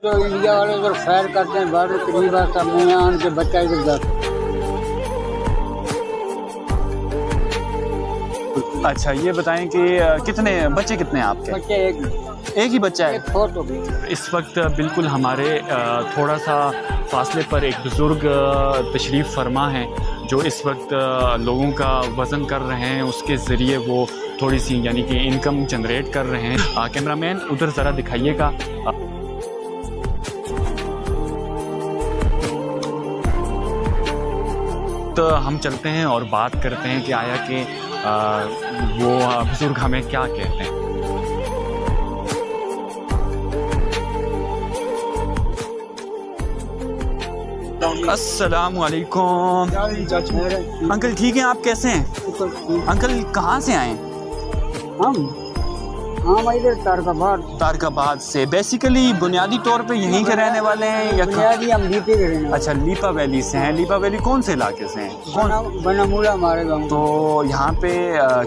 तो इंडिया वाले इधर फायर करते हैं, बॉर्डर करीब आता है, मैं आन के बच्चा इधर जाता। अच्छा, ये बताएं कि कितने बच्चे कितने हैं आपके? बच्चे एक ही बच्चा है। एक फोटो भी। इस वक्त बिल्कुल हमारे थोड़ा सा फासले पर एक बुज़ुर्ग तशरीफ़ फरमा हैं जो इस वक्त लोगों का वज़न कर रहे हैं, उसके ज़रिए वो थोड़ी सी यानी कि इनकम जनरेट कर रहे हैं। कैमरामैन उधर ज़रा दिखाइएगा। तो हम चलते हैं और बात करते हैं कि आया कि वो बुज़ुर्ग हमें क्या कहते हैं। अस्सलामु अलैकुम अंकल, ठीक हैं आप? कैसे हैं अंकल? कहाँ से आए? हम इधर तारकाबाद से। बेसिकली बुनियादी तौर पे यहीं के रहने वाले हैं या बुनियादी हम लीपे के रहने वाले। अच्छा, लीपा वैली से हैं। लीपा वैली कौन से इलाके से हैं? कौन? बनामुला हमारे गाँव। तो यहाँ पे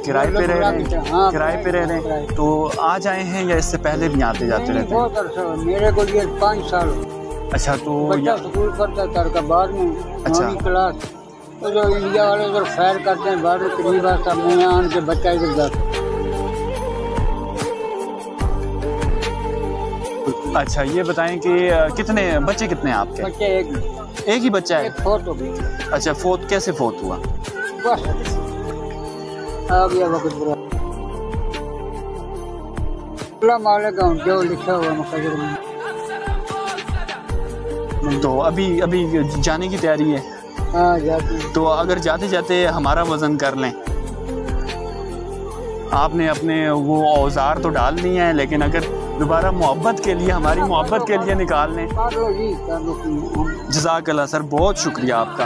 किराए पे रह रहे हैं? हाँ, किराए पे रह रहे हैं। तो आज आए हैं या इससे पहले भी आते जाते रहते हैं? बहुत अर्सा, मेरे को ये 5 साल। अच्छा, तो बच्चा स्कूल पढ़ता तारकाबाद में। अच्छा, 9वीं क्लास। तो जो इंडिया वाले इधर फायर करते हैं, बॉर्डर करीब आता है, मैं आन के बच्चा इधर जाता। अच्छा, ये बताएं कि कितने बच्चे कितने हैं आपके? बच्चे एक ही बच्चा है। एक फोटो भी। अच्छा, फोत कैसे फोत हुआ? बस आ गया वक्त बुरा। वालेकुम, जो लिखा हुआ मुकद्दर में। तो अभी जाने की तैयारी है? हाँ, जाते हैं। तो अगर जाते जाते हमारा वज़न कर लें, आपने अपने वो औजार तो डाल नहीं है, लेकिन अगर दोबारा मोहब्बत के लिए, हमारी मोहब्बत के लिए निकाल लें। जज़ाकल्लाह सर, बहुत शुक्रिया आपका।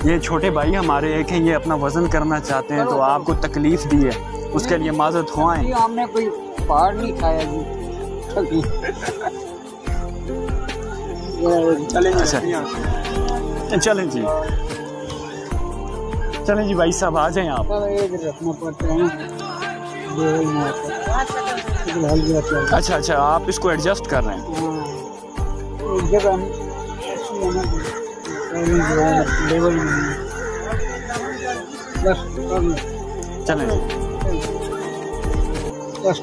ये छोटे भाई हमारे एक हैं, ये अपना वज़न करना चाहते हैं, तो आपको तकलीफ़ दी है, उसके लिए माज़रत ख्वाएं। हमने कोई पहाड़ नहीं खाया जी। चलें जी, चलें जी भाई साहब, आ जाएं आप। रखना पड़ता है। अच्छा अच्छा, आप इसको एडजस्ट कर रहे हैं। चलें बस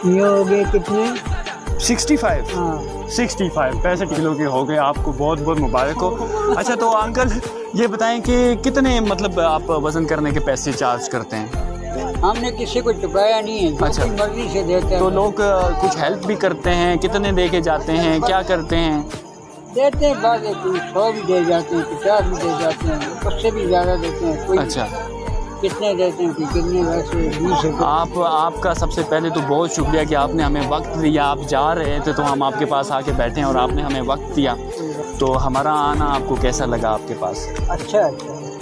ये हो गए कितने? 65। हाँ, 65 किलो के हो गए। आपको बहुत बहुत मुबारक हो। अच्छा, तो अंकल ये बताएं कि कितने मतलब आप वज़न करने के पैसे चार्ज करते हैं? हमने किसी को चुकाया नहीं है। अच्छा, मर्जी से देते हैं। तो लोग कुछ हेल्प भी करते हैं? कितने दे के जाते हैं, क्या करते हैं? देते हैं बाद 100 भी दे जाते हैं, 50 भी दे जाते हैं, उससे भी ज़्यादा देते हैं। कोई अच्छा, कितने देते हैं, कितने वैसे 20। आपका सबसे पहले तो बहुत शुक्रिया कि आपने हमें वक्त दिया। आप जा रहे थे तो हम आपके पास आके बैठे हैं और आपने हमें वक्त दिया। तो हमारा आना आपको कैसा लगा आपके पास? अच्छा,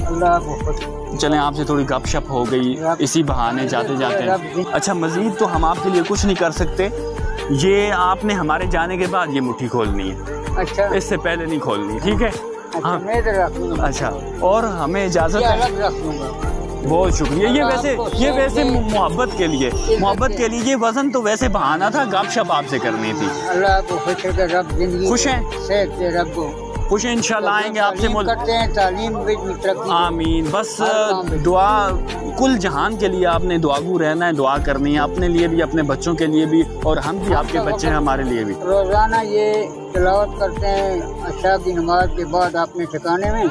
अल्लाह को। चलें, आपसे थोड़ी गपशप हो गई इसी बहाने जाते जाते। अच्छा, मज़ीद तो हम आपके लिए कुछ नहीं कर सकते। ये आपने हमारे जाने के बाद ये मुट्ठी खोलनी है। अच्छा, इससे पहले नहीं खोलनी, ठीक है? हाँ, मैं इधर रख लूँगा। अच्छा, और हमें इजाज़त है। अलग रख लूँगा। बहुत शुक्रिया। ये वैसे मोहब्बत के लिए ये वज़न तो वैसे बहाना था, गपशप आपसे करनी थी। अल्लाह को खुश है, रब जिंदगी खुश हैं? सेहत दे रब को खुश हैं, इंशाल्लाह आएंगे आपसे करते हैं। तालीम आमीन। बस दुआ कुल जहान के लिए आपने दुआगू रहना है, दुआ करनी है अपने लिए भी, अपने बच्चों के लिए भी, और हम भी आपके बच्चे हैं, हमारे लिए भी। रोज़ाना ये तिलावत करते हैं अच्छा की नमाज के बाद अपने ठिकाने में,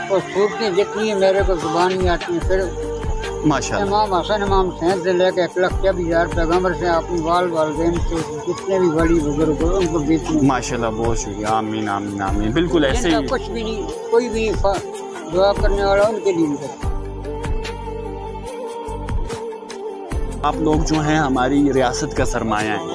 और सूरतें जितनी है मेरे को ज़ुबान नहीं आती है। फिर माशाअल्लाह इमाम हसन इमाम हुसैन से लेकर 1,40,000 पैगम्बर से अपनी वालदेन से जितने भी बड़ी बुजुर्ग हो उनको बेचने। माशाअल्लाह, बहुत शुक्रिया। आमीन आमीन आमीन। बिल्कुल ऐसे ही। कुछ भी नहीं, कोई भी दुआ करने वाला उनके लिए नहीं करता। आप लोग जो हैं हमारी रियासत का सरमाया है।